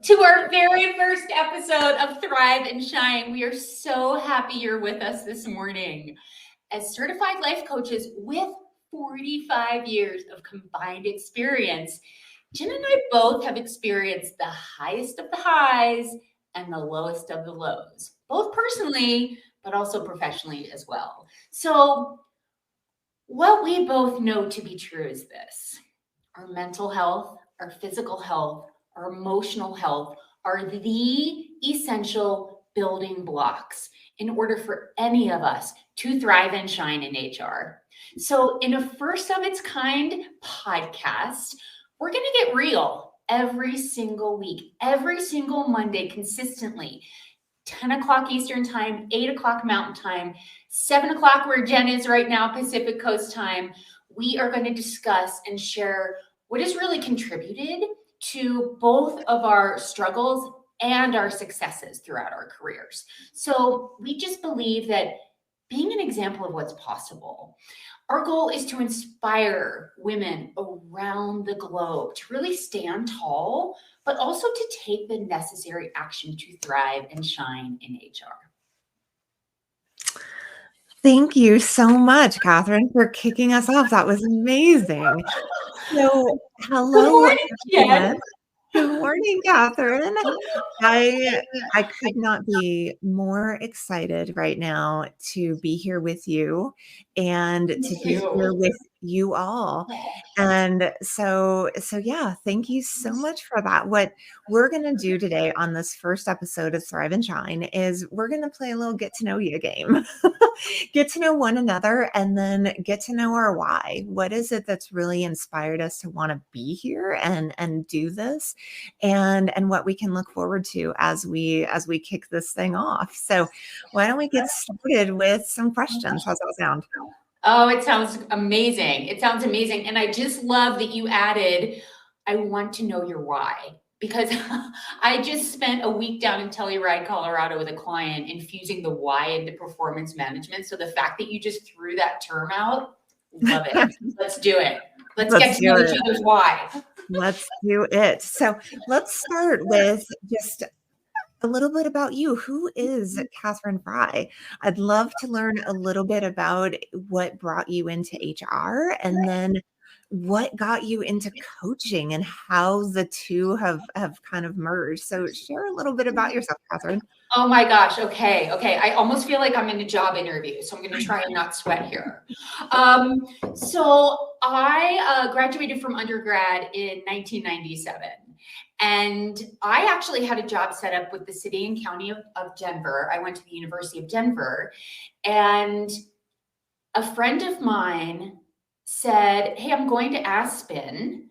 to our very first episode of Thrive and Shine. We are so happy you're with us this morning. As certified life coaches with 45 years of combined experience, Jen and I both have experienced the highest of the highs and the lowest of the lows, both personally, but also professionally as well. So what we both know to be true is this: our mental health, our physical health, our emotional health are the essential building blocks in order for any of us to thrive and shine in HR. So in a first of its kind podcast, we're going to get real every single week, every single Monday consistently. 10 o'clock Eastern time, 8 o'clock Mountain time, 7 o'clock where Jen is right now, Pacific Coast time. We are going to discuss and share what has really contributed to both of our struggles and our successes throughout our careers. So we just believe that being an example of what's possible, our goal is to inspire women around the globe to really stand tall, but also to take the necessary action to thrive and shine in HR. Thank you so much, Katherine, for kicking us off. That was amazing. So, hello, Good morning, everyone. Jen. Good morning, Katherine. I could not be more excited right now to be here with you and to be here with you all. And so yeah, thank you so much for that. What we're going to do today on this first episode of Thrive and Shine is we're going to play a little get to know you game. Get to know one another and then get to know our why. What is it that's really inspired us to want to be here and do this, and what we can look forward to as we kick this thing off. So why don't we get started with some questions? How's that sound? Oh, it sounds amazing. It sounds amazing. And I just love that you added, I want to know your why. Because I just spent a week down in Telluride, Colorado with a client infusing the why into performance management. So the fact that you just threw that term out, love it. Let's do it. Let's get to know each other's why. Let's do it. So let's start with just a little bit about you. Who is Katherine Fry? I'd love to learn a little bit about what brought you into HR and then what got you into coaching and how the two have kind of merged. So share a little bit about yourself, Katherine. Oh my gosh. Okay. I almost feel like I'm in a job interview, so I'm going to try and not sweat here. So I graduated from undergrad in 1997. And I actually had a job set up with the city and county of Denver. I went to the University of Denver, and a friend of mine said, hey, I'm going to Aspen.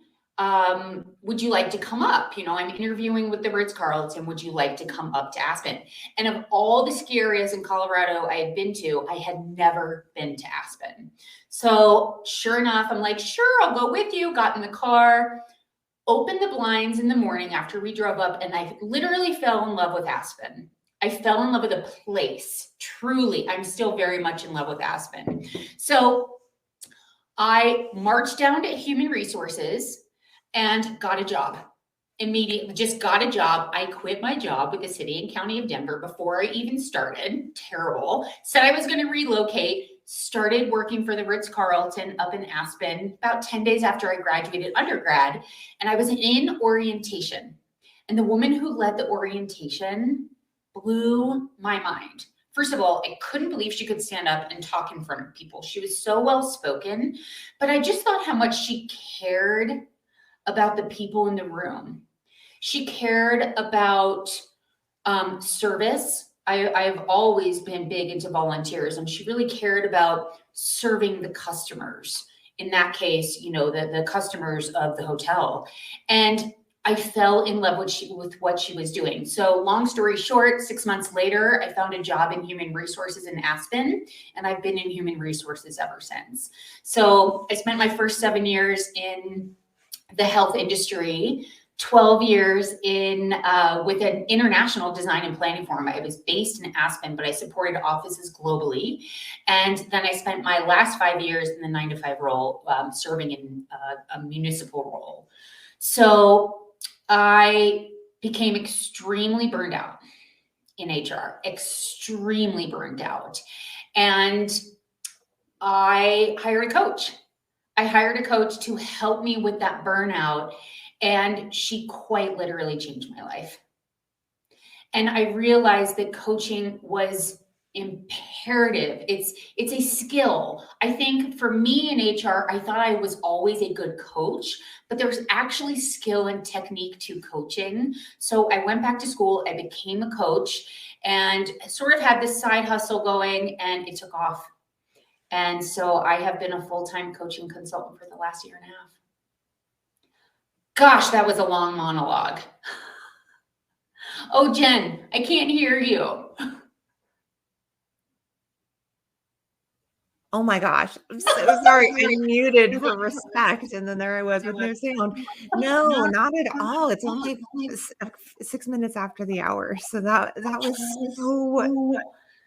Would you like to come up? You know, I'm interviewing with the Ritz-Carlton. Would you like to come up to Aspen? And of all the ski areas in Colorado I had been to, I had never been to Aspen. So sure enough, I'm like, sure, I'll go with you. Got in the car, opened the blinds in the morning after we drove up, and I literally fell in love with Aspen. I fell in love with a place. Truly, I'm still very much in love with Aspen. So I marched down to Human Resources and got a job. Immediately, just got a job. I quit my job with the city and county of Denver before I even started. Terrible. Said I was going to relocate. Started working for the Ritz-Carlton up in Aspen about 10 days after I graduated undergrad. And I was in orientation. And the woman who led the orientation blew my mind. First of all, I couldn't believe she could stand up and talk in front of people. She was so well spoken, but I just thought how much she cared about the people in the room. She cared about service. I've always been big into volunteers, and she really cared about serving the customers. In that case, you know, the customers of the hotel. And I fell in love with what she was doing. So long story short, 6 months later, I found a job in human resources in Aspen, and I've been in human resources ever since. So I spent my first 7 years in the health industry, 12 years in with an international design and planning firm. I was based in Aspen, but I supported offices globally. And then I spent my last 5 years in the 9-to-5 role, serving in a municipal role. So I became extremely burned out in HR, extremely burned out. And I hired a coach. I hired a coach to help me with that burnout. And she quite literally changed my life. And I realized that coaching was imperative. It's a skill. I think for me in HR, I thought I was always a good coach, but there's actually skill and technique to coaching. So I went back to school, I became a coach, and sort of had this side hustle going, and it took off. And so I have been a full-time coaching consultant for the last year and a half. Gosh, that was a long monologue. Oh, Jen, I can't hear you. Oh my gosh. I'm so sorry. I muted for respect. And then there I was with no sound. No, not at all. It's only 6 minutes after the hour. So that was so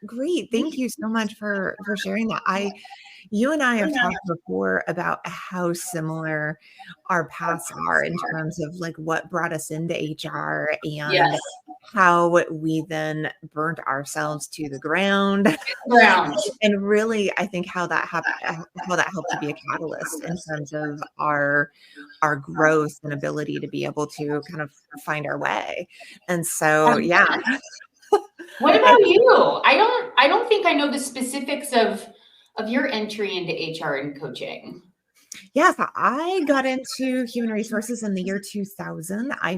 great. Thank you so much for sharing that. You and I have talked before about how similar our paths are in terms of like what brought us into HR and Yes. how we then burnt ourselves to the ground. And really, I think how that helped to be a catalyst in terms of our growth and ability to be able to kind of find our way. And so, yeah. What about you? I don't think I know the specifics of your entry into HR and coaching. Yes, I got into human resources in the year 2000. I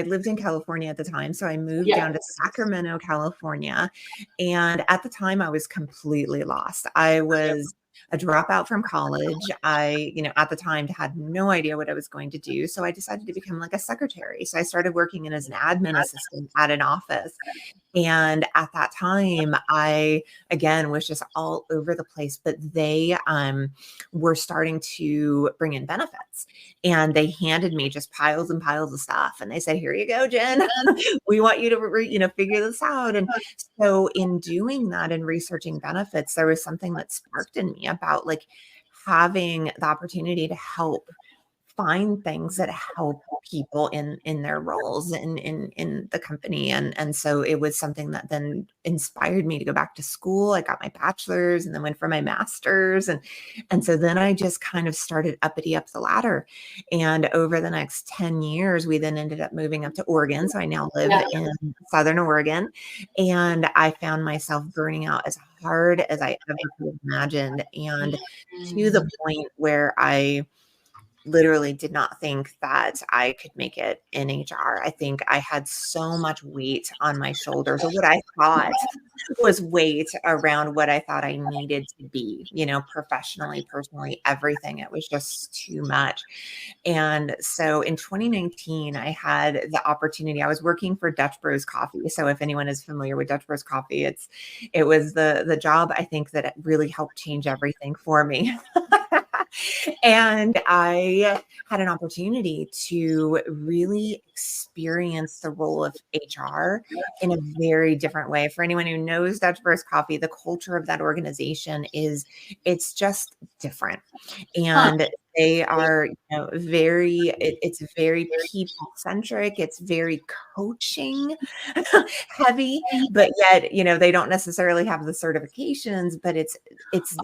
lived in California at the time, so I moved down to Sacramento, California. And at the time, I was completely lost. I was a dropout from college. At the time had no idea what I was going to do. So I decided to become like a secretary. So I started working in as an admin assistant at an office. And at that time, I, again, was just all over the place, but they were starting to bring in benefits, and they handed me just piles and piles of stuff. And they said, here you go, Jen, we want you to, figure this out. And so in doing that and researching benefits, there was something that sparked in me about like having the opportunity to help find things that help people in their roles in the company. And so it was something that then inspired me to go back to school. I got my bachelor's and then went for my master's. And so then I just kind of started uppity up the ladder. And over the next 10 years, we then ended up moving up to Oregon. So I now live in Southern Oregon, and I found myself burning out as hard as I ever could have imagined. And to the point where I literally did not think that I could make it in HR. I think I had so much weight on my shoulders, or what I thought was weight around what I thought I needed to be, professionally, personally, everything. It was just too much. And so in 2019, I had the opportunity. I was working for Dutch Bros Coffee. So if anyone is familiar with Dutch Bros Coffee, it was the job, I think, that it really helped change everything for me. And I had an opportunity to really experience the role of HR in a very different way. For anyone who knows Dutch Bros Coffee, the culture of that organization it's just different. And they are, it's very people centric. It's very coaching heavy, but yet, they don't necessarily have the certifications, but it's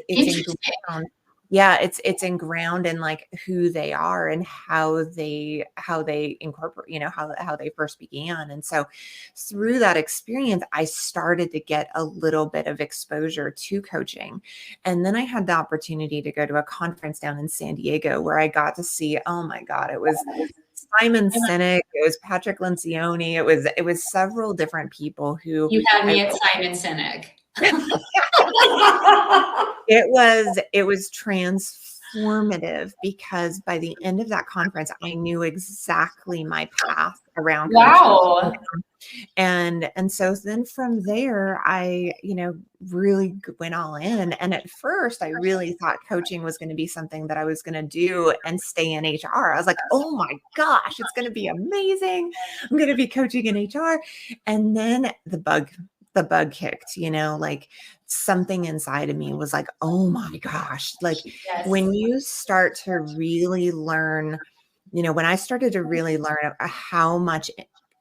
inground. Yeah, it's inground in like who they are and how they incorporate, how they first began. And so through that experience, I started to get a little bit of exposure to coaching. And then I had the opportunity to go to a conference down in San Diego where I got to see, oh my God, it was Simon Sinek, it was Patrick Lencioni, it was several different people who you had me at Simon Sinek. It was transformative, because by the end of that conference, I knew exactly my path around coaching. And so then from there, I, really went all in. And at first, I really thought coaching was going to be something that I was going to do and stay in HR. I was like, oh my gosh, it's going to be amazing. I'm going to be coaching in HR. And then the bug kicked, like something inside of me was like, oh my gosh, like when you start to really learn when I started to really learn how much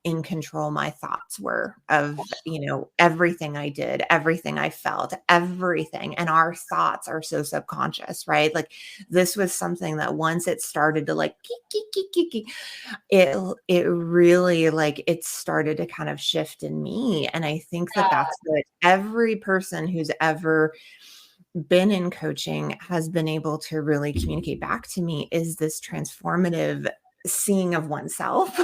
in control my thoughts were of, everything I did, everything I felt, everything. And our thoughts are so subconscious, right? Like this was something that once it started to like, geek, geek, geek, geek, geek, it really like it started to kind of shift in me. And I think that that's what every person who's ever been in coaching has been able to really communicate back to me is this transformative seeing of oneself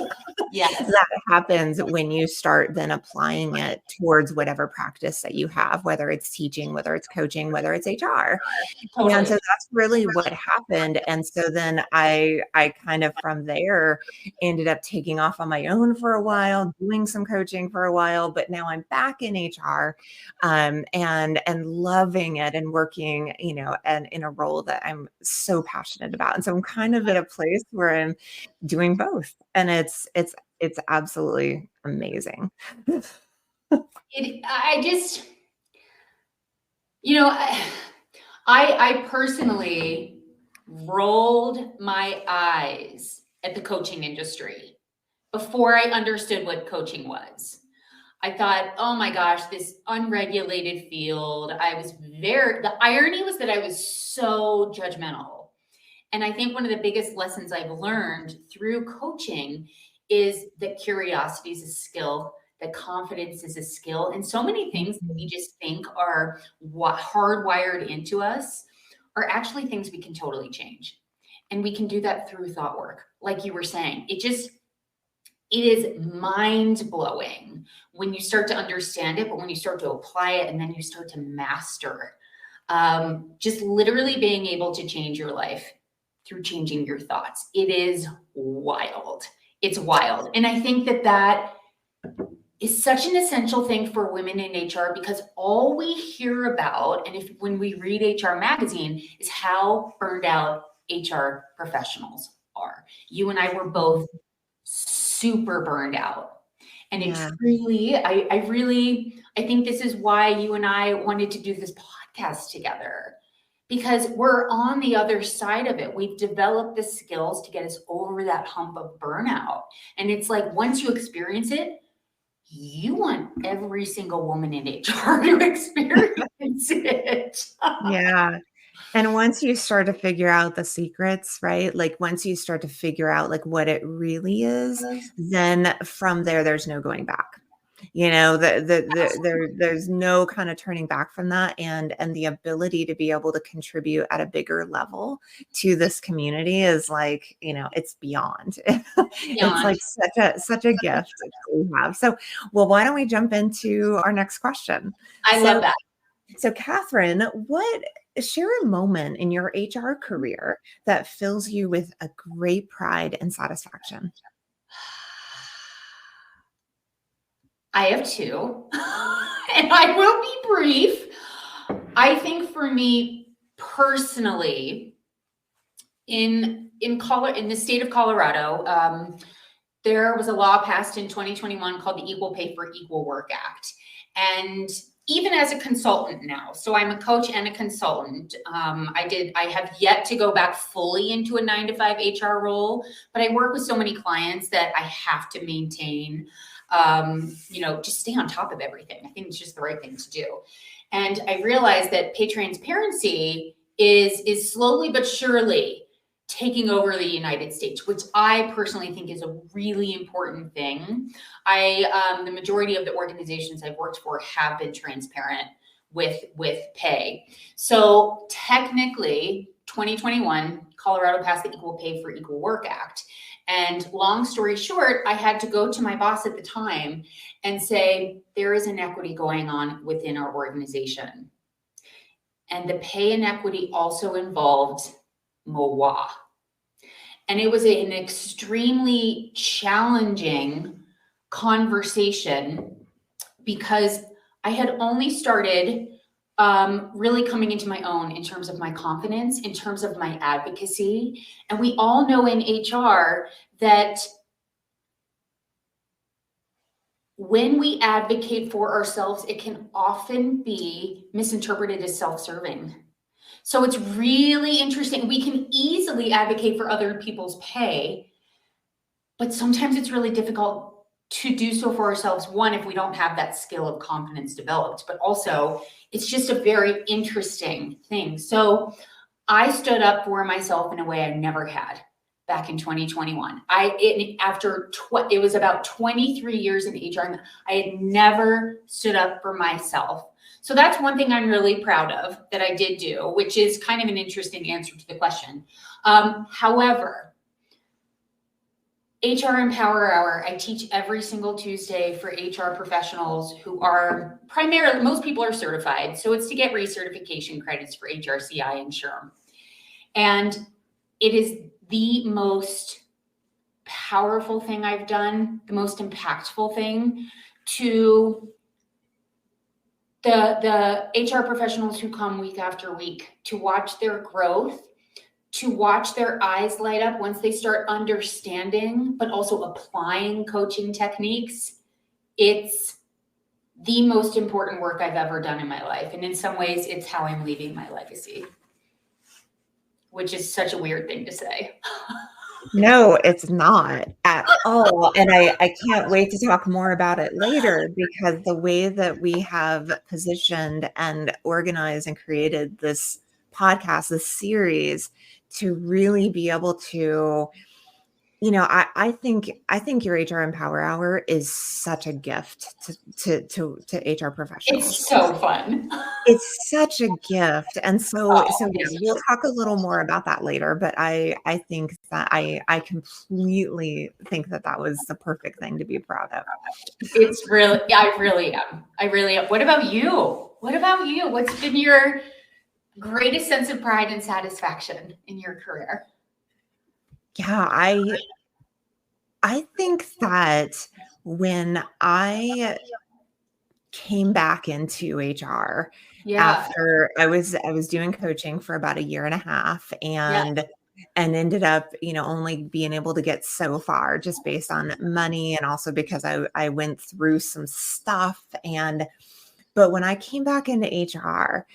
Yes. that happens when you start then applying it towards whatever practice that you have, whether it's teaching, whether it's coaching, whether it's HR. Totally. And so that's really what happened. And so then I kind of from there ended up taking off on my own for a while, doing some coaching for a while, but now I'm back in HR, and loving it and working, and in a role that I'm so passionate about. And so I'm kind of at a place where I'm doing both, and it's absolutely amazing. I just, I personally rolled my eyes at the coaching industry before I understood what coaching was. I thought, oh my gosh, this unregulated field. The irony was that I was so judgmental. And I think one of the biggest lessons I've learned through coaching is that curiosity is a skill, that confidence is a skill. And so many things that we just think are hardwired into us are actually things we can totally change. And we can do that through thought work. Like you were saying, it is mind blowing when you start to understand it, but when you start to apply it and then you start to master just literally being able to change your life through changing your thoughts. It is wild. It's wild. And I think that is such an essential thing for women in HR because all we hear about, and when we read HR magazine, is how burned out HR professionals are. You and I were both super burned out. And it truly, I think this is why you and I wanted to do this podcast together, because we're on the other side of it. We've developed the skills to get us over that hump of burnout. And it's like, once you experience it, you want every single woman in HR to experience it. Yeah. And once you start to figure out the secrets, right? Like once you start to figure out like what it really is, then from there, there's no going back. There's no kind of turning back from that, and the ability to be able to contribute at a bigger level to this community is like, it's beyond. It's like such a gift that we have. So, well, why don't we jump into our next question? I love that. So, Katherine, share a moment in your HR career that fills you with a great pride and satisfaction. I have two, and I will be brief. I think for me personally, in the state of Colorado, there was a law passed in 2021 called the Equal Pay for Equal Work Act. And even as a consultant now, so I'm a coach and a consultant. I have yet to go back fully into a 9-to-5 HR role, but I work with so many clients that I have to maintain, just stay on top of everything. I think it's just the right thing to do. And I realized that pay transparency is slowly but surely taking over the United States, which I personally think is a really important thing. The majority of the organizations I've worked for have been transparent with pay. So technically, 2021, Colorado passed the Equal Pay for Equal Work Act. And long story short, I had to go to my boss at the time and say, there is inequity going on within our organization. And the pay inequity also involved MOA. And it was an extremely challenging conversation because I had only started really coming into my own in terms of my confidence, in terms of my advocacy. And we all know in HR that when we advocate for ourselves, it can often be misinterpreted as self-serving. So it's really interesting. We can easily advocate for other people's pay, but sometimes it's really difficult to do so for ourselves. One, if we don't have that skill of confidence developed, but also it's just a very interesting thing. So I stood up for myself in a way I never had back in 2021. It was about 23 years in HR, I had never stood up for myself. So that's one thing I'm really proud of that I did do, which is kind of an interesting answer to the question. However, HR Empower Hour, I teach every single Tuesday for HR professionals who are primarily, most people are certified. So it's to get recertification credits for HRCI and SHRM. And it is the most powerful thing I've done, the most impactful thing to the HR professionals who come week after week, to watch their growth, to watch their eyes light up once they start understanding, but also applying coaching techniques. It's the most important work I've ever done in my life. And in some ways, it's how I'm leaving my legacy, which is such a weird thing to say. No, it's not at all. And I can't wait to talk more about it later, because the way that we have positioned and organized and created this podcast, this series, to really be able to, I think your HR Empower Hour is such a gift to HR professionals. It's so fun. It's such a gift. And so we'll talk a little more about that later, but I think that I completely think that was the perfect thing to be proud of. It's really, I really am. What about you? What's been your greatest sense of pride and satisfaction in your career? Yeah, I think that when I came back into HR after I was doing coaching for about a year and a half, and ended up, only being able to get so far just based on money, and also because I went through some stuff. But when I came back into HR,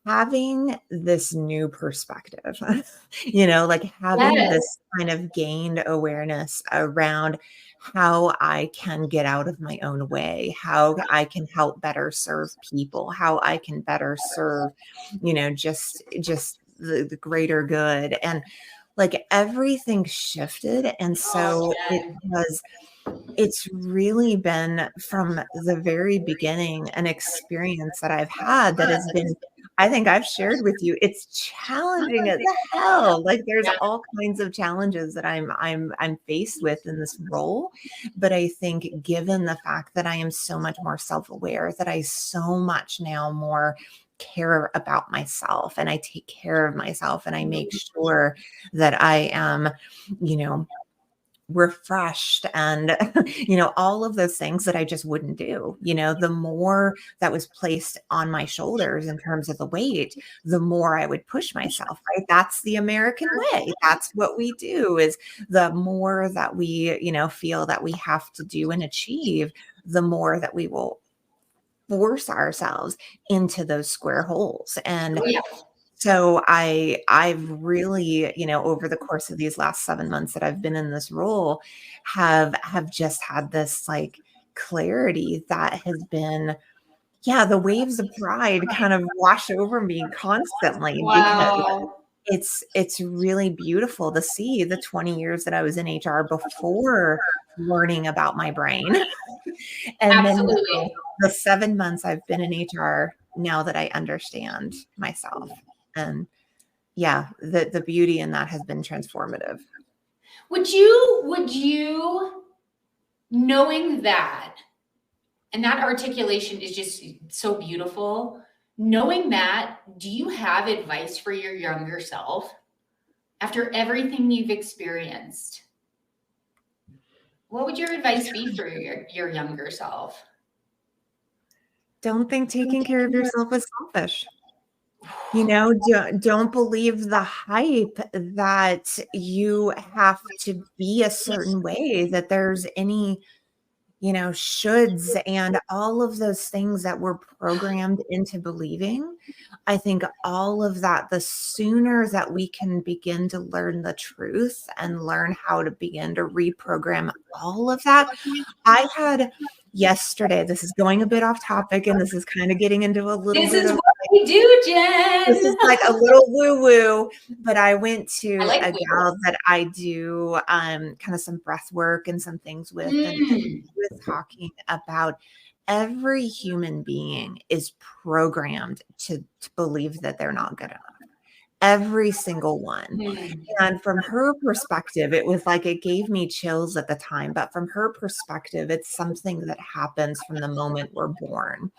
having this new perspective, like having this kind of gained awareness around how I can get out of my own way, how I can help better serve people, how I can better serve, just the greater good. And like everything shifted. And so it's really been from the very beginning an experience that I've had that has been, I think I've shared with you, it's challenging as hell. Like there's all kinds of challenges that I'm faced with in this role. But I think given the fact that I am so much more self-aware, that I so much now more care about myself, and I take care of myself, and I make sure that I am, refreshed, and all of those things that I just wouldn't do. The more that was placed on my shoulders in terms of the weight, the more I would push myself, right? That's the American way. That's what we do, is the more that we feel that we have to do and achieve, the more that we will force ourselves into those square holes. And so I've really, over the course of these last 7 months that I've been in this role, have just had this like clarity that has been, the waves of pride kind of wash over me constantly. Because it's really beautiful to see the 20 years that I was in HR before learning about my brain. And then the 7 months I've been in HR now that I understand myself. And the beauty in that has been transformative. Would you, knowing that, and that articulation is just so beautiful, knowing that, do you have advice for your younger self after everything you've experienced? What would your advice be for your younger self? Don't think taking care of yourself is selfish. Don't believe the hype that you have to be a certain way, that there's any shoulds and all of those things that we're programmed into believing. I think all of that, the sooner that we can begin to learn the truth and learn how to begin to reprogram all of that. I had yesterday, this is going a bit off topic and this is kind of getting into a little This bit is of, what we do, this Jen. is like a little woo woo, but I went I to like a woo. gal that I do kind of some breath work and some things with, and she was talking about every human being is programmed to believe that they're not good enough. Every single one. And from her perspective, it was like it gave me chills at the time. But from her perspective, it's something that happens from the moment we're born.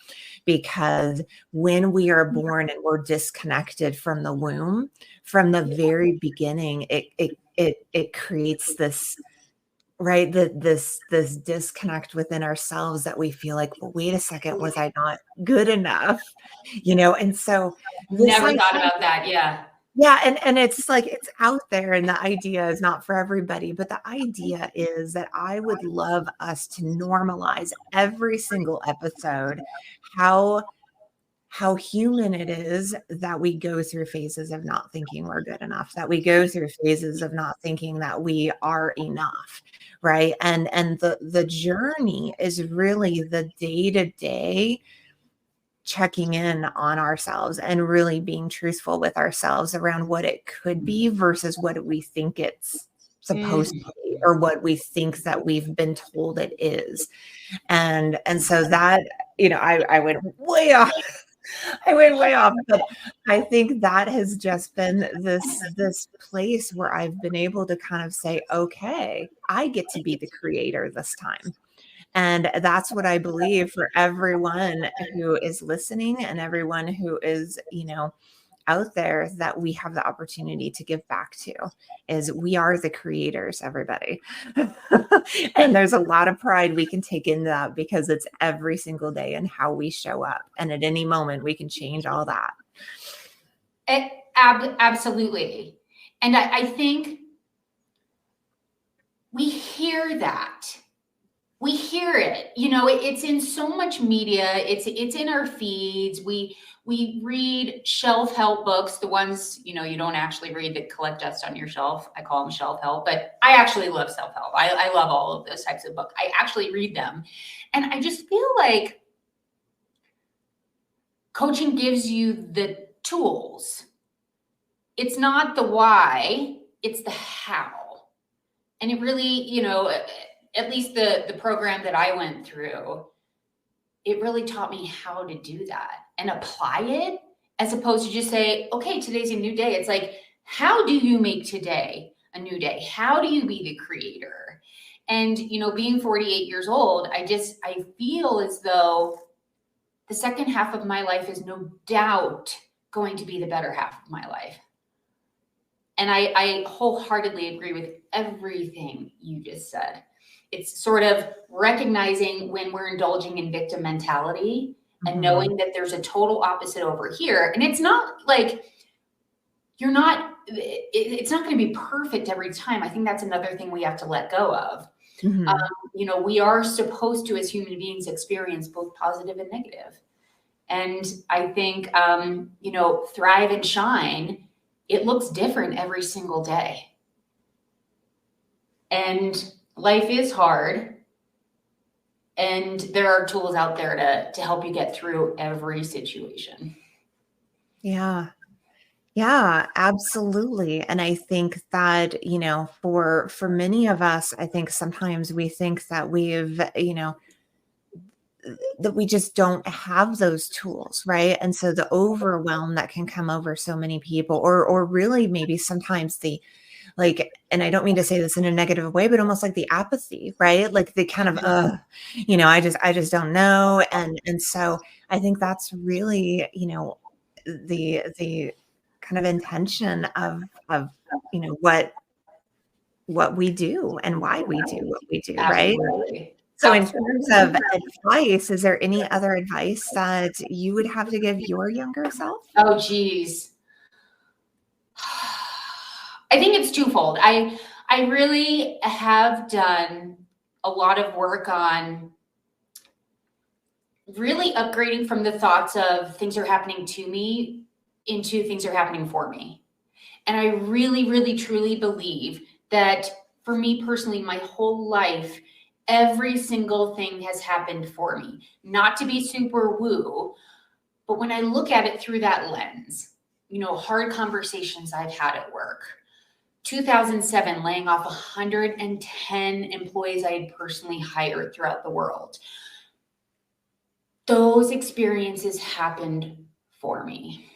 Because when we are born and we're disconnected from the womb, from the very beginning, it creates this, right, this disconnect within ourselves that we feel like, well, wait a second, was I not good enough? And so this Never thought about that. Yeah. yeah, and it's like it's out there and the idea is not for everybody, but the idea is that I would love us to normalize every single episode how human it is that we go through phases of not thinking we're good enough, that we go through phases of not thinking that we are enough, right? And the journey is really the day-to-day checking in on ourselves and really being truthful with ourselves around what it could be versus what we think it's supposed to be or what we think that we've been told it is. And so that, I went way off. I went way off, but I think that has just been this place where I've been able to kind of say, okay, I get to be the creator this time. And that's what I believe for everyone who is listening and everyone who is, out there, that we have the opportunity to give back to, is we are the creators, everybody. And there's a lot of pride we can take in that because it's every single day and how we show up. And at any moment we can change all that. Absolutely. And I think we hear that. We hear it, it's in so much media. It's in our feeds. We read shelf help books, the ones, you don't actually read that collect dust on your shelf. I call them shelf help, but I actually love self-help. I love all of those types of books. I actually read them. And I just feel like coaching gives you the tools. It's not the why, it's the how. And it really, at least the program that I went through, it really taught me how to do that and apply it, as opposed to just say, okay, today's a new day. It's like, how do you make today a new day? How do you be the creator? And, being 48 years old, I feel as though the second half of my life is no doubt going to be the better half of my life. And I wholeheartedly agree with everything you just said. It's sort of recognizing when we're indulging in victim mentality and knowing that there's a total opposite over here. And it's not like it's not going to be perfect every time. I think that's another thing we have to let go of. We are supposed to, as human beings, experience both positive and negative. And I think, thrive and shine, it looks different every single day. And life is hard. And there are tools out there to help you get through every situation. Yeah. Yeah, absolutely. And I think that, for many of us, I think sometimes we think that that we just don't have those tools, right? And so the overwhelm that can come over so many people, or really maybe sometimes and I don't mean to say this in a negative way, but almost like the apathy, right? Like the kind of, I just don't know. And so I think that's really, the kind of intention of what we do and why we do what we do, right? Absolutely. So in terms of advice, is there any other advice that you would have to give your younger self? Oh, geez. I think it's twofold. I really have done a lot of work on really upgrading from the thoughts of things are happening to me into things are happening for me. And I really, really, truly believe that for me personally, my whole life, every single thing has happened for me. Not to be super woo, but when I look at it through that lens, you know, hard conversations I've had at work, 2007, laying off 110 employees I had personally hired throughout the world. Those experiences happened for me.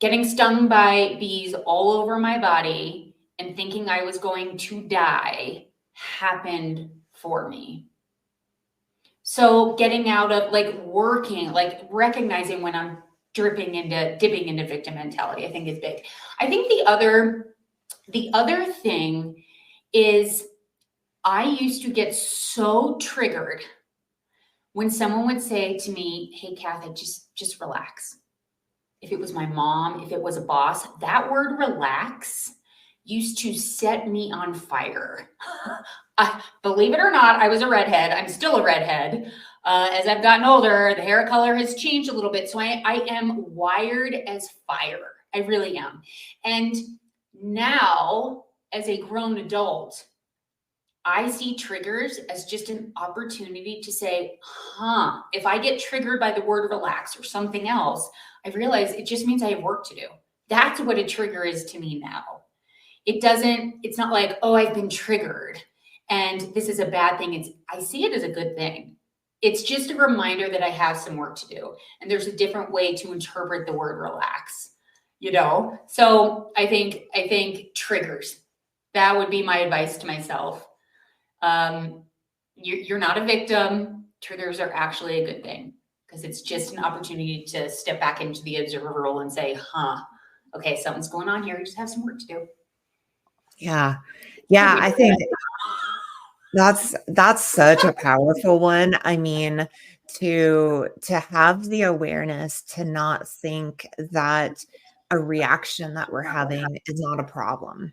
Getting stung by bees all over my body and thinking I was going to die happened for me. So getting out of like working, like recognizing when I'm dipping into victim mentality, I think is big. I think the other thing is I used to get so triggered when someone would say to me, "Hey, Kathy, just relax." If it was my mom, if it was a boss, that word relax used to set me on fire. Believe it or not, I was a redhead. I'm still a redhead. As I've gotten older, the hair color has changed a little bit. So I am wired as fire. I really am. And now, as a grown adult, I see triggers as just an opportunity to say, if I get triggered by the word relax or something else, I realize it just means I have work to do. That's what a trigger is to me now. It's not like, oh, I've been triggered and this is a bad thing. I see it as a good thing. It's just a reminder that I have some work to do. And there's a different way to interpret the word relax, you know? So I think triggers, that would be my advice to myself. You're not a victim. Triggers are actually a good thing because it's just an opportunity to step back into the observer role and say, okay, something's going on here. You just have some work to do. Yeah. Yeah. I think that's such a powerful one. I mean, to have the awareness to not think that a reaction that we're having is not a problem,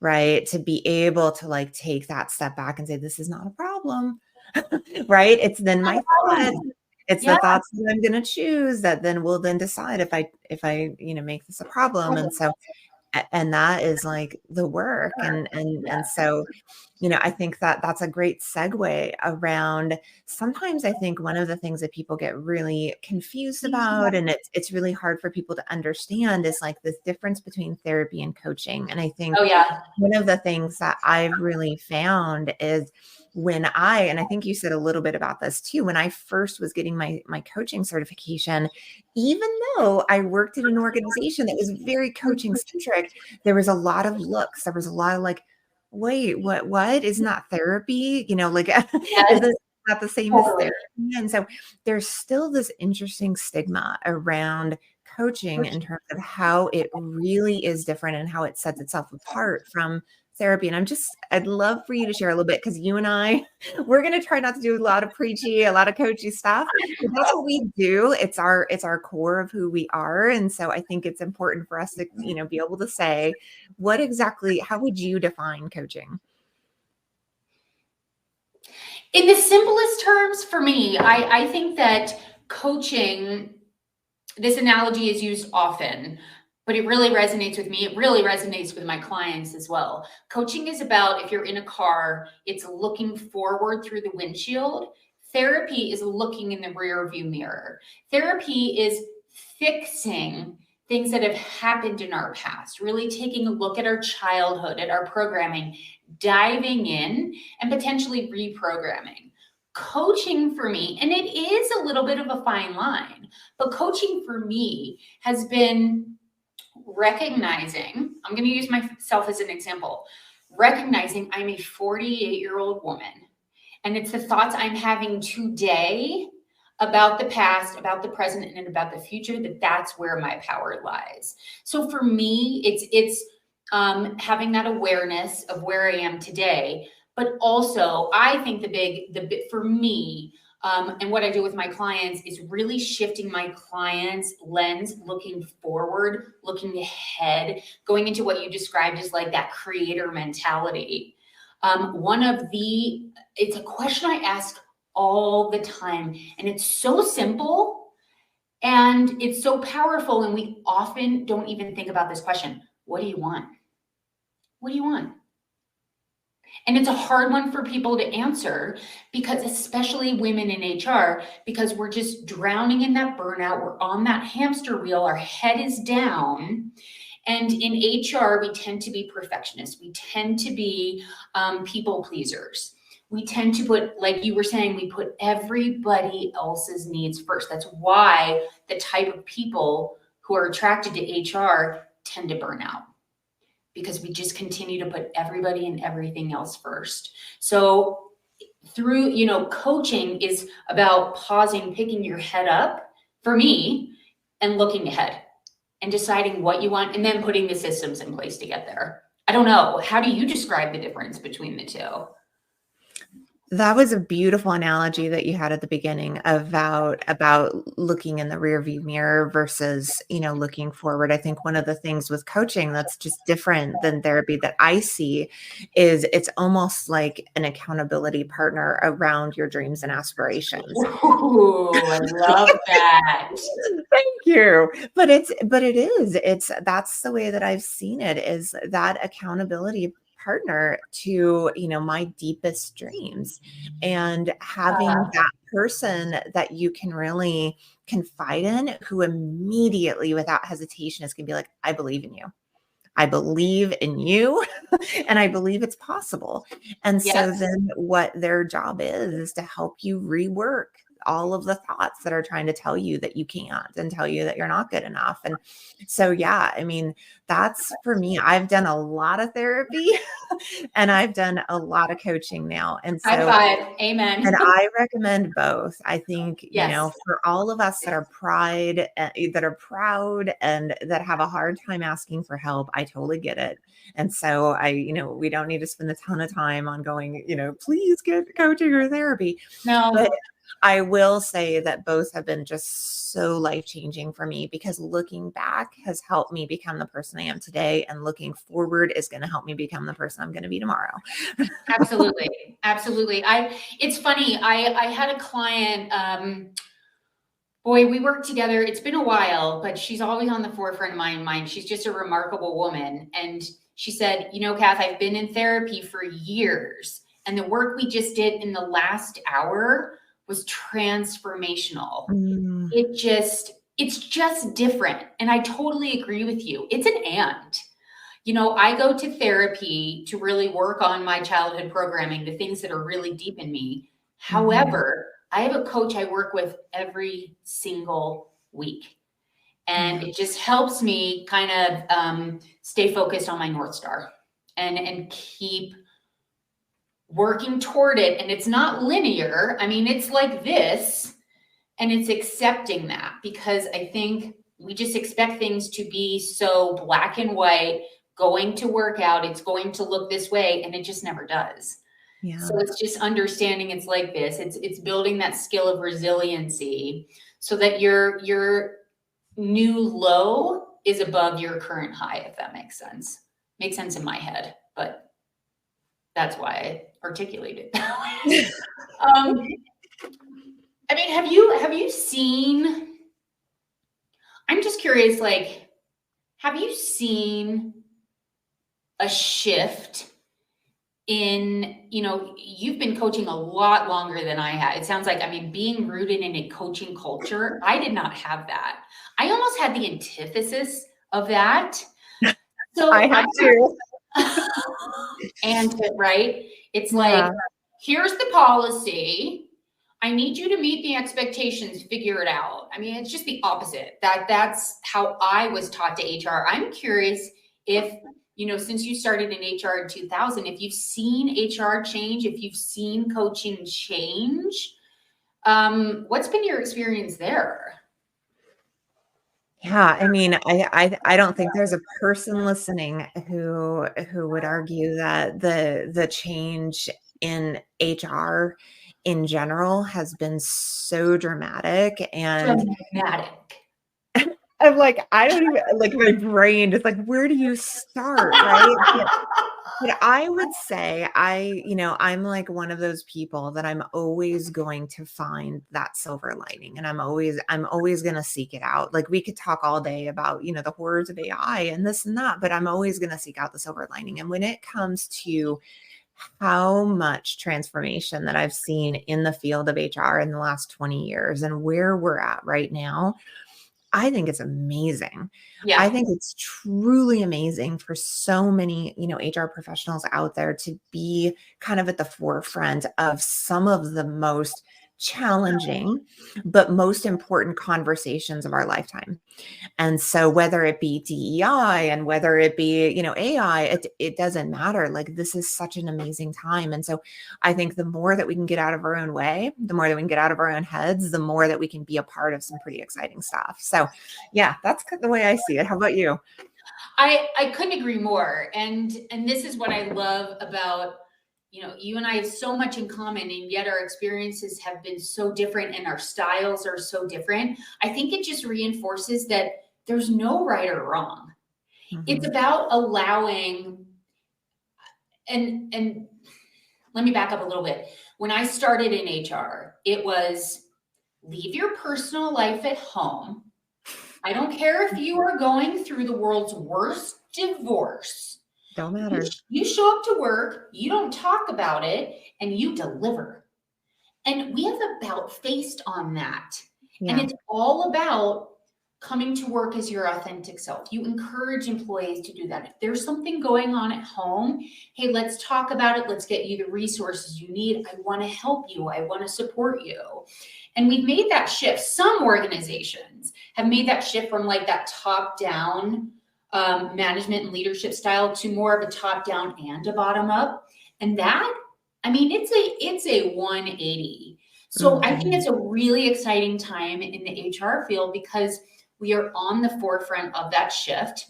right? To be able to like take that step back and say, this is not a problem, right? It's then my thought. It's the thoughts that I'm going to choose that then will then decide if I, make this a problem. And so, and that is like the work. And so, I think that that's a great segue around. Sometimes I think one of the things that people get really confused about, and it's really hard for people to understand, is like this difference between therapy and coaching. And I think one of the things that I've really found is and I think you said a little bit about this too, when I first was getting my coaching certification, even though I worked in an organization that was very coaching centric, there was a lot of looks. There was a lot of like, wait, what is not therapy? Like, is this not the same as therapy? And so there's still this interesting stigma around coaching in terms of how it really is different and how it sets itself apart from therapy. And I'd love for you to share a little bit, because you and I, we're going to try not to do a lot of preachy, a lot of coachy stuff, but that's what we do. It's our core of who we are. And so I think it's important for us to, be able to say, how would you define coaching? In the simplest terms for me, I think that coaching, this analogy is used often, but it really resonates with me. It really resonates with my clients as well. Coaching is about, if you're in a car, it's looking forward through the windshield. Therapy is looking in the rear view mirror. Therapy is fixing things that have happened in our past, really taking a look at our childhood, at our programming, diving in and potentially reprogramming. Coaching for me, and it is a little bit of a fine line, but coaching for me has been recognizing, I'm going to use myself as an example, recognizing I'm a 48-year-old woman, and it's the thoughts I'm having today about the past, about the present, and about the future, that's where my power lies. So for me, it's having that awareness of where I am today, but also I think the big for me, and what I do with my clients is really shifting my clients' lens, looking forward, looking ahead, going into what you described as like that creator mentality. It's a question I ask all the time, and it's so simple and it's so powerful. And we often don't even think about this question. What do you want? What do you want? And it's a hard one for people to answer, because especially women in HR, because we're just drowning in that burnout. We're on that hamster wheel. Our head is down. And in HR, we tend to be perfectionists. We tend to be people pleasers. We tend to put, like you were saying, we put everybody else's needs first. That's why the type of people who are attracted to HR tend to burn out, because we just continue to put everybody and everything else first. So through, coaching is about pausing, picking your head up, for me, and looking ahead and deciding what you want, and then putting the systems in place to get there. I don't know. How do you describe the difference between the two? That was a beautiful analogy that you had at the beginning about looking in the rearview mirror versus, looking forward. I think one of the things with coaching that's just different than therapy that I see is it's almost like an accountability partner around your dreams and aspirations. Ooh, I love that. Thank you. But that's the way that I've seen it, is that accountability partner to, my deepest dreams, and having that person that you can really confide in, who immediately, without hesitation, is going to be like, I believe in you. I believe in you and I believe it's possible. And so then what their job is to help you rework all of the thoughts that are trying to tell you that you can't, and tell you that you're not good enough. And so, yeah, I mean, that's for me. I've done a lot of therapy and I've done a lot of coaching now. And so, high five. Amen. And I recommend both. I think, Yes. for all of us that are proud and that have a hard time asking for help, I totally get it. And so we don't need to spend a ton of time on going, please get coaching or therapy. No. But I will say that both have been just so life-changing for me, because looking back has helped me become the person I am today, and looking forward is going to help me become the person I'm going to be tomorrow. Absolutely. Absolutely. It's funny. I had a client, boy, we worked together. It's been a while, but she's always on the forefront of my mind. She's just a remarkable woman. And she said, Kath, I've been in therapy for years, and the work we just did in the last hour was transformational. It's just different. And I totally agree with you. It's an and. I go to therapy to really work on my childhood programming, the things that are really deep in me. However, I have a coach I work with every single week. And it just helps me kind of stay focused on my North Star and keep working toward it. And it's not linear. I mean, it's like this, and it's accepting that, because I think we just expect things to be so black and white, going to work out, it's going to look this way, and it just never does. Yeah. So it's just understanding it's like this. It's building that skill of resiliency so that your new low is above your current high, if that makes sense. Makes sense in my head, but that's why I articulate it that way. I mean, have you seen, I'm just curious, like, have you seen a shift in, you've been coaching a lot longer than I have. It sounds like, being rooted in a coaching culture, I did not have that. I almost had the antithesis of that. So I have to. And right? It's like, here's the policy. I need you to meet the expectations, figure it out. It's just the opposite. That's how I was taught to HR. I'm curious if, since you started in HR in 2000, if you've seen HR change, if you've seen coaching change, what's been your experience there? Yeah, I don't think there's a person listening who would argue that the change in HR in general has been so dramatic. And I'm like, I don't even, like, my brain is like, where do you start, right? But I would say I'm like one of those people that I'm always going to find that silver lining, and I'm always going to seek it out. Like we could talk all day about, the horrors of AI and this and that, but I'm always going to seek out the silver lining. And when it comes to how much transformation that I've seen in the field of HR in the last 20 years and where we're at right now, I think it's amazing. I Yeah. think it's truly amazing for so many, HR professionals out there to be kind of at the forefront of some of the most challenging, but most important conversations of our lifetime. And so whether it be DEI and whether it be, AI, it doesn't matter. Like this is such an amazing time. And so I think the more that we can get out of our own way, the more that we can get out of our own heads, the more that we can be a part of some pretty exciting stuff. So yeah, that's the way I see it. How about you? I couldn't agree more. And this is what I love about, you and I have so much in common, and yet our experiences have been so different and our styles are so different. I think it just reinforces that there's no right or wrong. It's Mhm. about allowing, and let me back up a little bit. When I started in HR, it was leave your personal life at home. I don't care if you are going through the world's worst divorce. Don't You, matter. you show up to work, you don't talk about it, and you deliver. And we have about faced on that. And Yeah. it's all about coming to work as your authentic self. You encourage employees to do that. If there's something going on at home, hey, let's talk about it. Let's get you the resources you need. I want to help you. I want to support you. And we've made that shift. Some organizations have made that shift from like that top down management and leadership style to more of a top down and a bottom up. And that, I mean, it's a 180. So I think Mhm. it's a really exciting time in the HR field because we are on the forefront of that shift.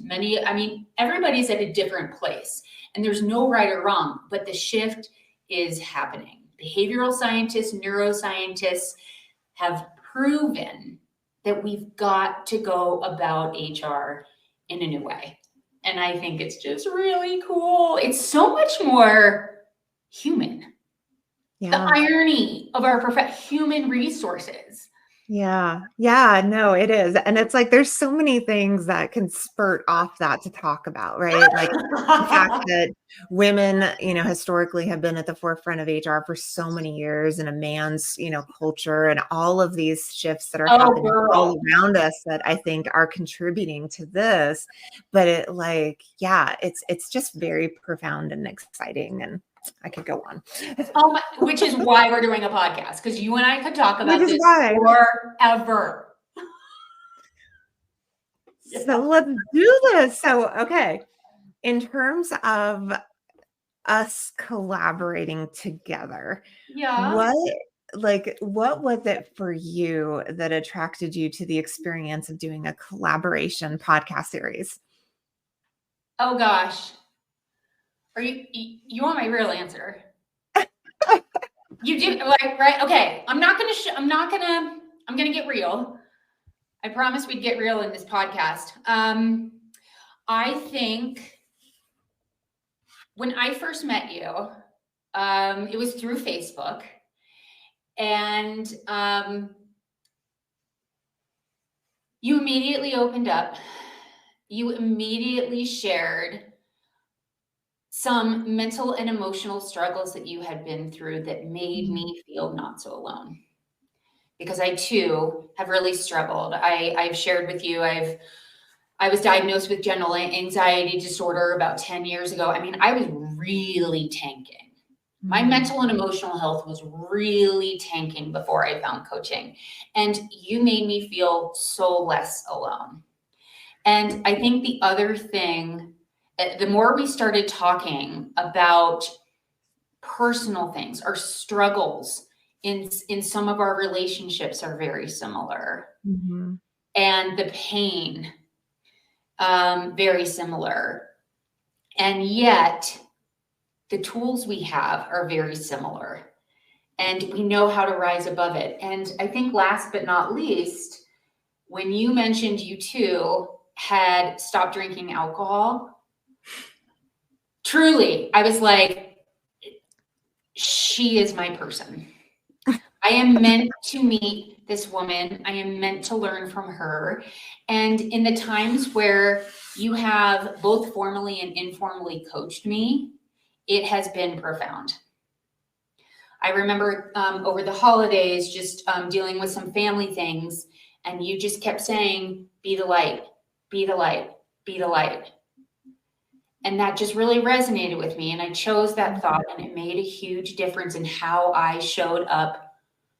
Everybody's at a different place and there's no right or wrong, but the shift is happening. Behavioral scientists, neuroscientists have proven that we've got to go about HR in a new way. And I think it's just really cool. It's so much more human. The Yeah. irony of our human resources. Yeah. Yeah. No, it is. And it's like there's so many things that can spurt off that to talk about, right? Like the fact that women, historically have been at the forefront of HR for so many years and a man's, culture and all of these shifts that are Oh, happening girl. all around us that I think are contributing to this. But it's just very profound and exciting. And I could go on. Which is why we're doing a podcast, because you and I could talk Which about is this why. forever. So let's do this. So, okay. In terms of us collaborating together, Yeah. what what was it for you that attracted you to the experience of doing a collaboration podcast series? Oh gosh. You want my real answer? You do, like, right? Okay. I'm gonna get real. I promised we'd get real in this podcast. I think when I first met you, it was through Facebook, and you immediately opened up. You immediately shared some mental and emotional struggles that you had been through that made Mhm. me feel not so alone. Because I too have really struggled. I've shared with you, I was diagnosed with general anxiety disorder about 10 years ago. I mean, I was really tanking. My Mhm. mental and emotional health was really tanking before I found coaching. And you made me feel so less alone. And I think the other thing, the more we started talking about personal things, our struggles in some of our relationships are very similar, Mhm. and the pain very similar. And yet the tools we have are very similar and we know how to rise above it. And I think last but not least, when you mentioned you too had stopped drinking alcohol, truly, I was like, she is my person. I am meant to meet this woman. I am meant to learn from her. And in the times where you have both formally and informally coached me, it has been profound. I remember over the holidays just dealing with some family things, and you just kept saying, be the light, be the light, be the light. And that just really resonated with me. And I chose that thought, and it made a huge difference in how I showed up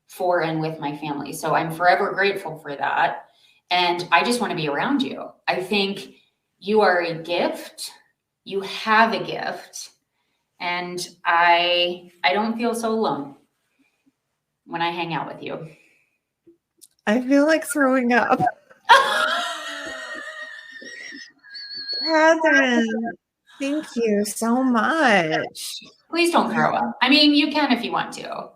for and with my family. So I'm forever grateful for that. And I just want to be around you. I think you are a gift. You have a gift. And I don't feel so alone when I hang out with you. I feel like throwing up. Katherine, thank you so much. Please don't throw up. I mean, you can if you want to.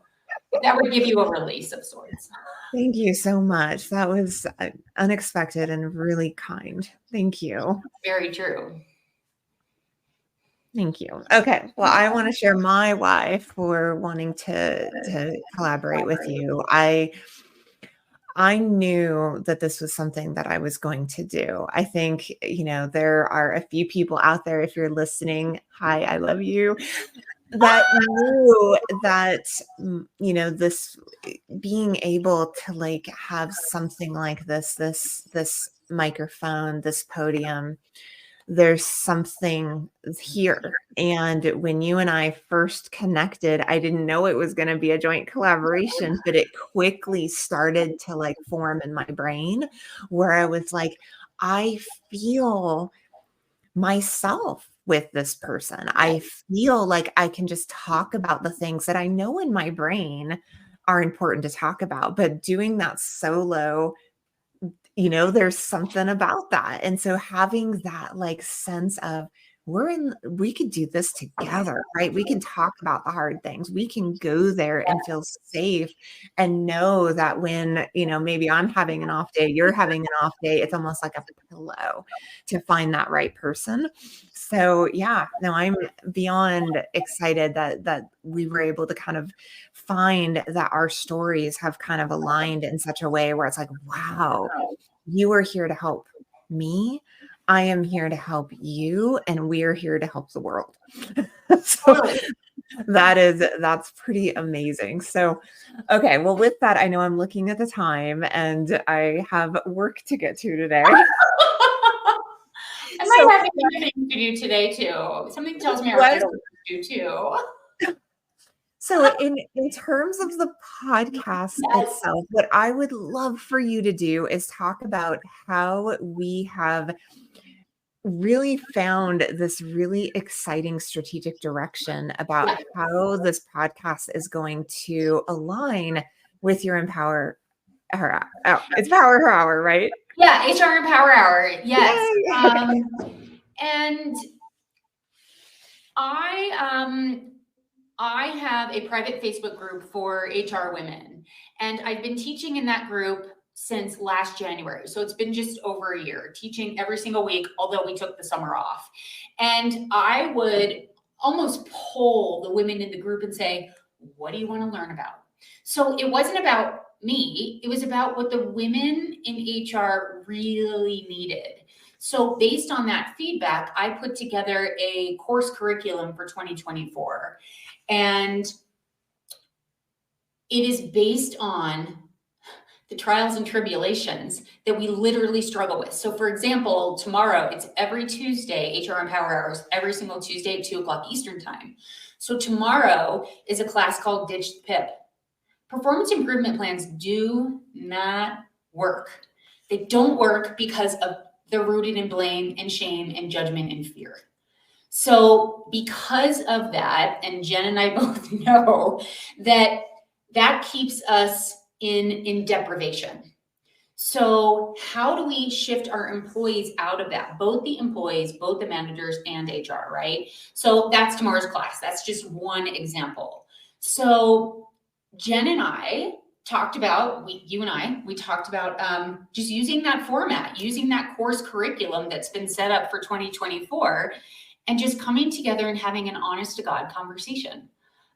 That would give you a release of sorts. Thank you so much. That was unexpected and really kind. Thank you. Very true. Thank you. Okay. Well, I want to share my why for wanting to collaborate with you. I knew that this was something that I was going to do. I think, there are a few people out there, if you're listening, hi, I love you, that knew that, this being able to like have something like this microphone, this podium, there's something here. And when you and I first connected, I didn't know it was going to be a joint collaboration, but it quickly started to like form in my brain where I was like, I feel myself with this person. I feel like I can just talk about the things that I know in my brain are important to talk about, but doing that solo, there's something about that. And so having that like sense of we could do this together, right? We can talk about the hard things. We can go there and feel safe and know that when, maybe I'm having an off day, you're having an off day, it's almost like a pillow to find that right person. So yeah, no, I'm beyond excited that we were able to kind of find that our stories have kind of aligned in such a way where it's like, wow, you are here to help me. I am here to help you, and we're here to help the world. So that's pretty amazing. So, okay. Well, with that, I know I'm looking at the time and I have work to get to today. I might have some things to do today too. Something tells me I have work to do too. So in terms of the podcast itself, what I would love for you to do is talk about how we have really found this really exciting strategic direction about how this podcast is going to align with your Empower Her Hour. It's Power Her Hour, right? Yeah, HR Empower Hour. Yes. And I have a private Facebook group for HR women, and I've been teaching in that group since last January. So it's been just over a year, teaching every single week, although we took the summer off. And I would almost poll the women in the group and say, what do you want to learn about? So it wasn't about me, it was about what the women in HR really needed. So based on that feedback, I put together a course curriculum for 2024. And it is based on the trials and tribulations that we literally struggle with. So for example, tomorrow, it's every Tuesday, HR Empower Hours, every single Tuesday at 2:00 Eastern time. So tomorrow is a class called Ditch the Pip. Performance improvement plans do not work. They don't work because they're rooted in blame and shame and judgment and fear. So because of that, and Jen and I both know that keeps us in deprivation. So how do we shift our employees out of that? Both the employees, both the managers and HR, right? So that's tomorrow's class. That's just one example. So Jen and I talked about, we talked about just using that format, using that course curriculum that's been set up for 2024 and just coming together and having an honest to God conversation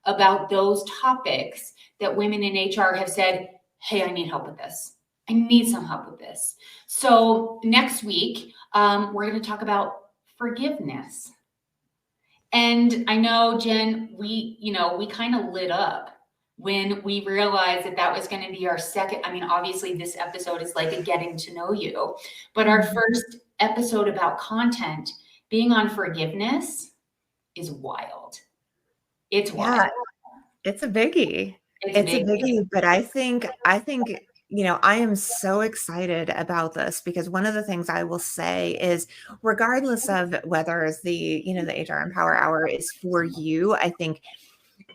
about those topics that women in HR have said, hey, I need help with this. I need some help with this. So next week, we're going to talk about forgiveness. And I know, Jen, we kind of lit up when we realized that that was going to be our second. I mean, obviously this episode is like a getting to know you, but our first episode about content being on forgiveness is wild. It's wild. Yeah, it's a biggie. It's a biggie, but I think, I am so excited about this because one of the things I will say is regardless of whether the HR Empower Hour is for you, I think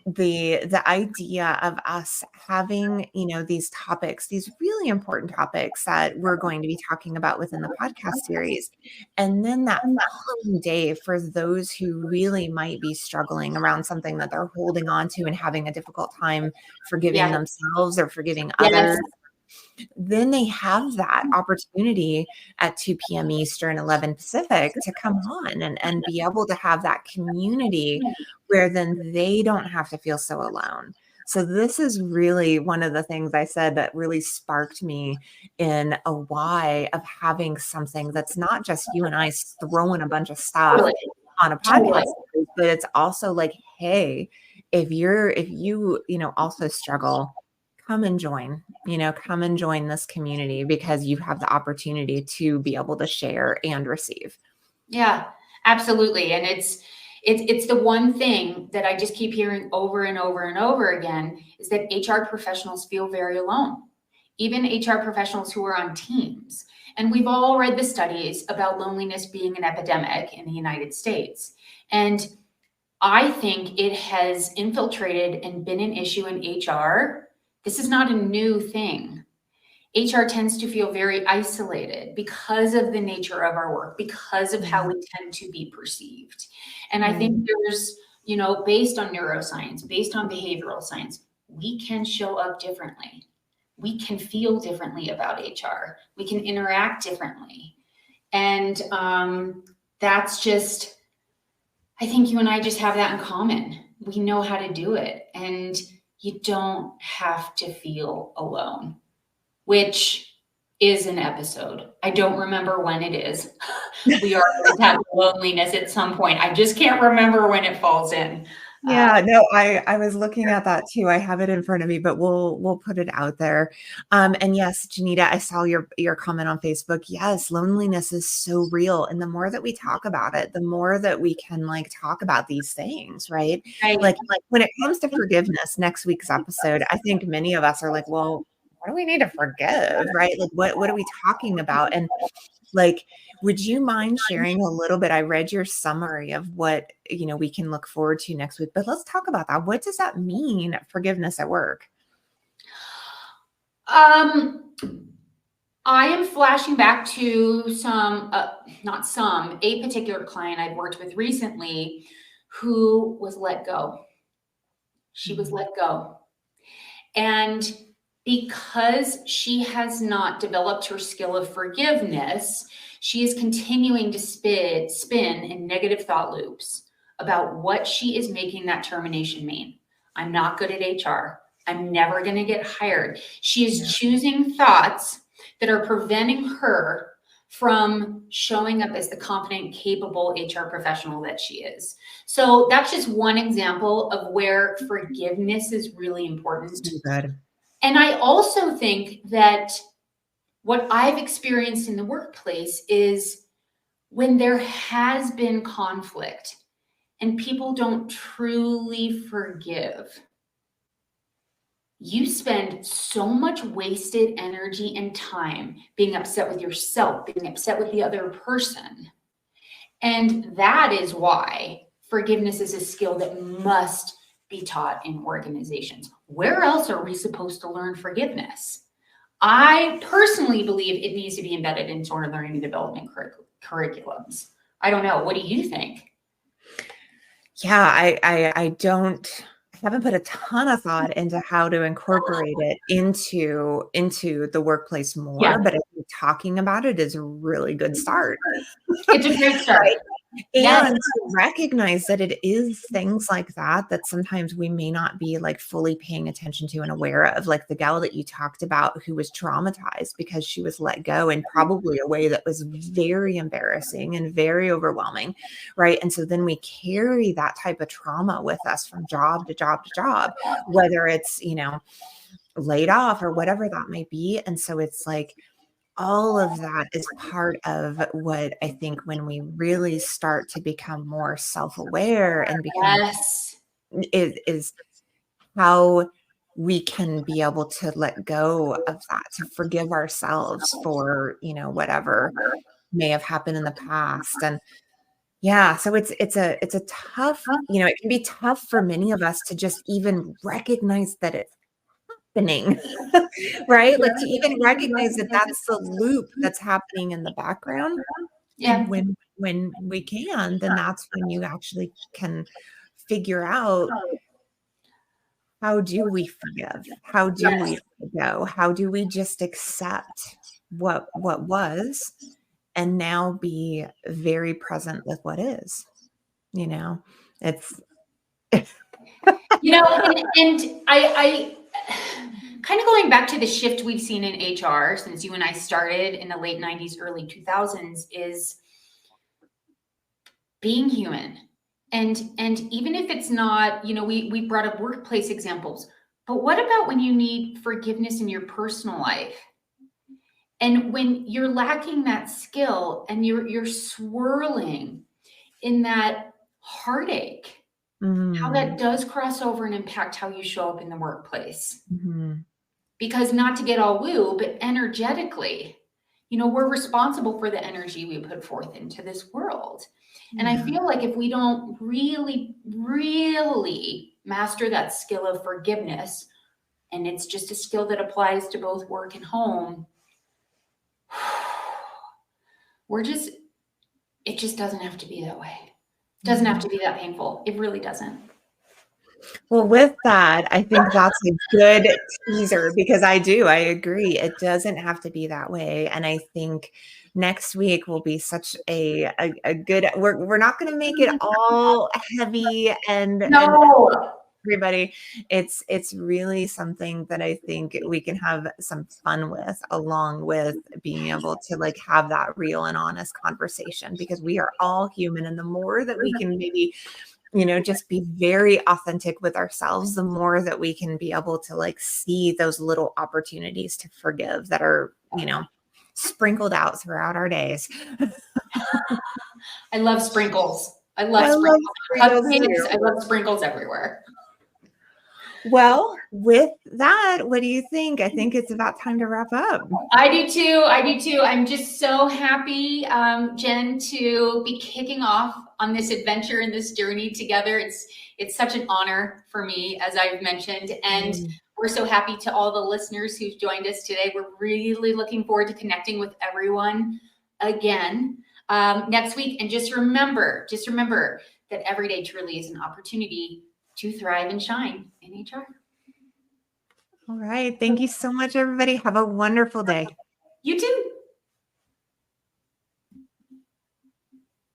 the idea of us having, these topics, these really important topics that we're going to be talking about within the podcast series. And then that following day for those who really might be struggling around something that they're holding on to and having a difficult time forgiving themselves or forgiving others. Then they have that opportunity at 2 p.m. Eastern, 11 Pacific to come on and be able to have that community where then they don't have to feel so alone. So this is really one of the things I said that really sparked me in a why of having something that's not just you and I throwing a bunch of stuff on a podcast, but it's also like, hey, if you also struggle, come and join this community because you have the opportunity to be able to share and receive. Yeah, absolutely. And it's the one thing that I just keep hearing over and over and over again is that HR professionals feel very alone, even HR professionals who are on teams. And we've all read the studies about loneliness being an epidemic in the United States. And I think it has infiltrated and been an issue in HR. This is not a new thing. HR tends to feel very isolated because of the nature of our work, because of how we tend to be perceived. And I think there's, based on neuroscience, based on behavioral science, we can show up differently. We can feel differently about HR. We can interact differently. And that's just, I think you and I just have that in common. We know how to do it. And you don't have to feel alone, which is an episode. I don't remember when it is. We are going to have loneliness at some point. I just can't remember when it falls in. Yeah, no, I was looking at that too. I have it in front of me, but we'll put it out there. And yes, Janita, I saw your comment on Facebook. Yes, loneliness is so real. And the more that we talk about it, the more that we can talk about these things, right? Like when it comes to forgiveness, next week's episode, I think many of us are like, well, what do we need to forgive? Right? Like what are we talking about? And would you mind sharing a little bit? I read your summary of what, we can look forward to next week, but let's talk about that. What does that mean, forgiveness at work? I am flashing back to a particular client I've worked with recently who was let go. She was let go. And because she has not developed her skill of forgiveness, she is continuing to spin in negative thought loops about what she is making that termination mean. I'm not good at HR. I'm never going to get hired. She is choosing thoughts that are preventing her from showing up as the confident, capable HR professional that she is. So that's just one example of where forgiveness is really important. Good. And I also think that what I've experienced in the workplace is when there has been conflict and people don't truly forgive, you spend so much wasted energy and time being upset with yourself, being upset with the other person. And that is why forgiveness is a skill that must be taught in organizations. Where else are we supposed to learn forgiveness? I personally believe it needs to be embedded into our learning and development curriculums. I don't know. What do you think? Yeah, I haven't put a ton of thought into how to incorporate it into the workplace more, but I think talking about it is a really good start. It's a great start. Yes. And to recognize that it is things like that that sometimes we may not be like fully paying attention to and aware of, like the gal that you talked about who was traumatized because she was let go in probably a way that was very embarrassing and very overwhelming, right? And so then we carry that type of trauma with us from job to job to job, whether it's, laid off or whatever that may be. And so it's like, all of that is part of what I think when we really start to become more self-aware and become Yes. is how we can be able to let go of that, to forgive ourselves for, whatever may have happened in the past. And yeah, so it's a tough, it can be tough for many of us to just even recognize that it's happening, right? Like to even recognize that that's the loop that's happening in the background. And Yeah. when we can, then that's when you actually can figure out, how do we forgive? How do Yes. we let go? How do we just accept what was and now be very present with what is? It's And I kind of going back to the shift we've seen in HR since you and I started in the late 90s, early 2000s is being human. And even if it's not, we brought up workplace examples, but what about when you need forgiveness in your personal life? And when you're lacking that skill and you're swirling in that heartache, how that does cross over and impact how you show up in the workplace. Mhm. Because not to get all woo, but energetically, we're responsible for the energy we put forth into this world. And I feel like if we don't really, really master that skill of forgiveness, and it's just a skill that applies to both work and home, it just doesn't have to be that way. It doesn't have to be that painful. It really doesn't. Well, with that, I think that's a good teaser because I agree. It doesn't have to be that way. And I think next week will be such a good, we're not going to make it all heavy and No. everybody. It's really something that I think we can have some fun with, along with being able to like have that real and honest conversation, because we are all human. And the more that we can maybe just be very authentic with ourselves, the more that we can be able to like see those little opportunities to forgive that are, sprinkled out throughout our days. I love sprinkles. I I love love sprinkles. sprinkles Cupcakes. too. I love sprinkles everywhere. Well, with that, what do you think? I think it's about time to wrap up. I do too. I do too. I'm just so happy, Jen, to be kicking off on this adventure and this journey together. It's such an honor for me, as I've mentioned, and we're so happy to all the listeners who've joined us today. We're really looking forward to connecting with everyone again next week. And just remember that every day truly is an opportunity to thrive and shine in HR. All right. Thank you so much, everybody. Have a wonderful day. You too.